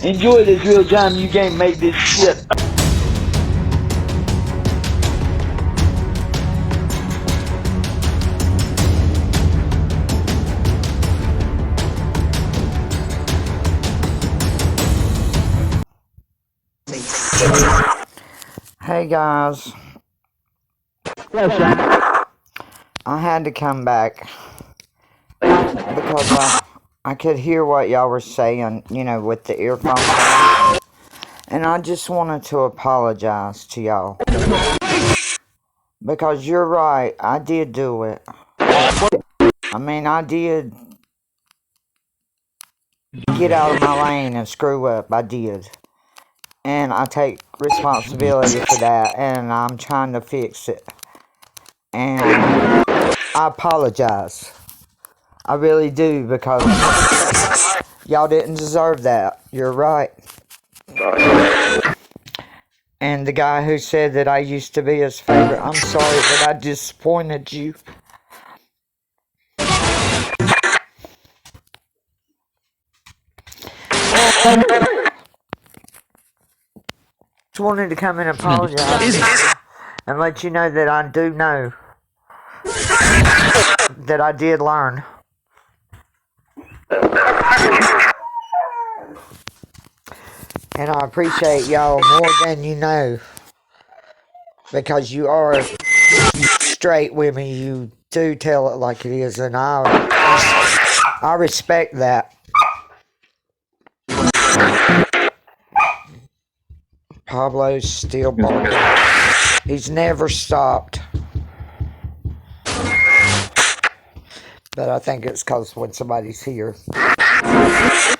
Enjoy this real time, you can't make this shit. Hey guys, I had to come back because I could hear what y'all were saying, you know, with the earphones on. And I just wanted to apologize to y'all. Because you're right, I did do it. I mean, I did get out of my lane and screw up, I did. And I take responsibility for that, and I'm trying to fix it. And I apologize. I really do, because y'all didn't deserve that. You're right. And the guy who said that I used to be his favorite, I'm sorry that I disappointed you. Just wanted to come and apologize and let you know that I do know that I did learn. And I appreciate y'all more than you know, because you are straight with me. You do tell it like it is, and I respect that. Pablo's still barking. He's never stopped. But I think it's because when somebody's here, I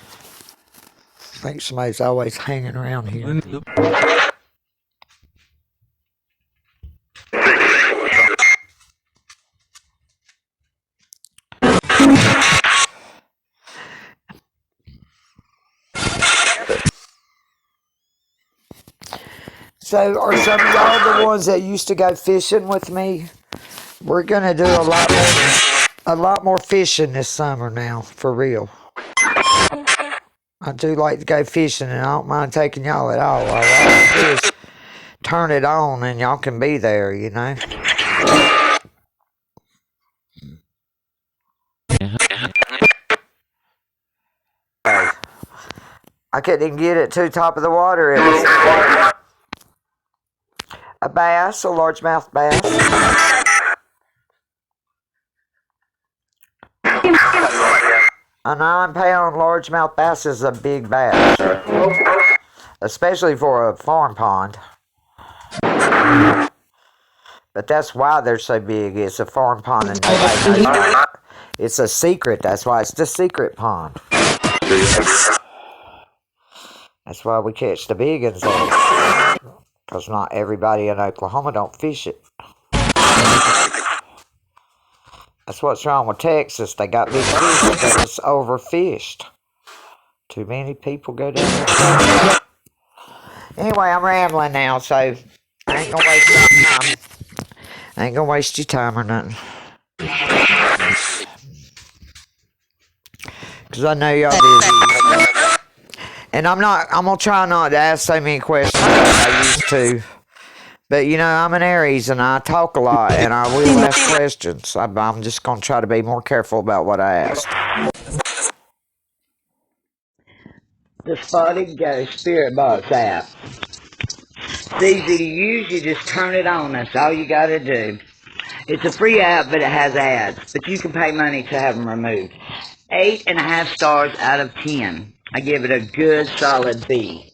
think somebody's always hanging around here. So, are some of y'all the ones that used to go fishing with me? We're gonna do a lot more fishing this summer now, for real. I do like to go fishing, and I don't mind taking y'all at all. All I do is turn it on, and y'all can be there, you know. I couldn't even get it to the top of the water. It was a bass, a largemouth bass. A 9-pound largemouth bass is a big bass, especially for a farm pond. But that's why they're so big. It's a farm pond, and nobody knows it. It's a secret. That's why it's the secret pond. That's why we catch the big ones there. Because not everybody in Oklahoma don't fish it. That's what's wrong with Texas. They got big fish, but it's overfished. Too many people go down there. Anyway, I'm rambling now, so I ain't gonna waste your time. I ain't gonna waste your time or nothing. Because I know y'all busy. And I'm gonna try not to ask so many questions as I used to. But, you know, I'm an Aries, and I talk a lot, and I will ask questions. I'm just going to try to be more careful about what I ask. The Spotted Ghost Spirit Box app. It's easy to use. You just turn it on. That's all you got to do. It's a free app, but it has ads. But you can pay money to have them removed. 8.5 stars out of 10. I give it a good, solid B.